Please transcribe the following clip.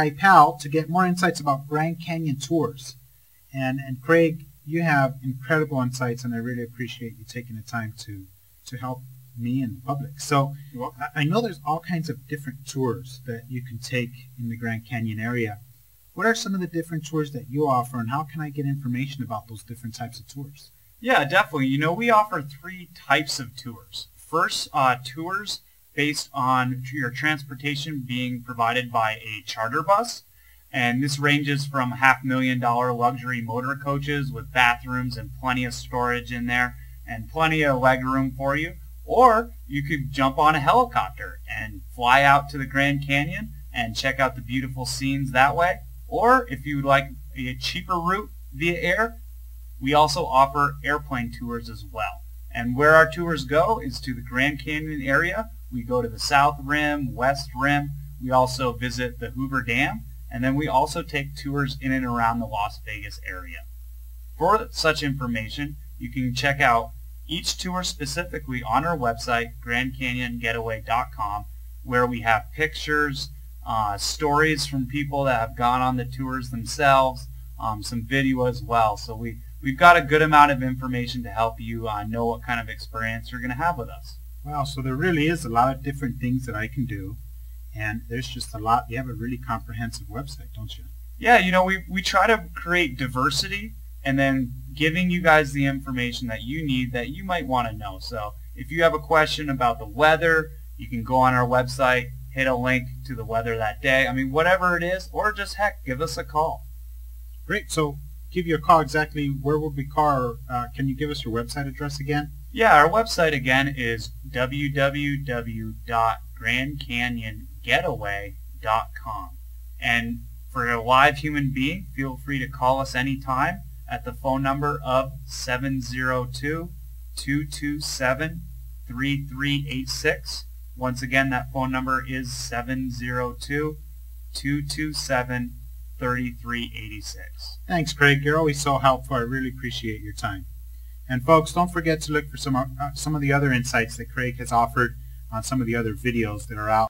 Guy Powell to get more insights about Grand Canyon tours. And Craig, you have incredible insights, and I really appreciate you taking the time to help me and the public. So I know there's all kinds of different tours that you can take in the Grand Canyon area. What are some of the different tours that you offer, and how can I get information about those different types of tours? Yeah, definitely. You know, we offer 3 types of tours. First, tours based on your transportation being provided by a charter bus. And this ranges from $500,000 luxury motor coaches with bathrooms and plenty of storage in there and plenty of leg room for you. Or you could jump on a helicopter and fly out to the Grand Canyon and check out the beautiful scenes that way. Or if you would like a cheaper route via air, we also offer airplane tours as well. And where our tours go is to the Grand Canyon area. We go to the South Rim, West Rim. We also visit the Hoover Dam. And then we also take tours in and around the Las Vegas area. For such information, you can check out each tour specifically on our website, GrandCanyonGetaway.com, where we have pictures, stories from people that have gone on the tours themselves, some video as well. So we've got a good amount of information to help you know what kind of experience you're going to have with us. Wow, so there really is a lot of different things that I can do, and there's just a lot. You have a really comprehensive website, don't you? Yeah, you know, we try to create diversity and then giving you guys the information that you need that you might want to know. So if you have a question about the weather, you can go on our website, hit a link to the weather that day. I mean, whatever it is, or just heck, give us a call. Great. So give you a call exactly where would we call, or can you give us your website address again? Yeah, our website again is www.grandcanyongetaway.com. And for a live human being, feel free to call us anytime at the phone number of 702-227-3386. Once again, that phone number is 702-227-3386. Thanks, Craig. You're always so helpful. I really appreciate your time. And folks, don't forget to look for some of the other insights that Craig has offered on some of the other videos that are out.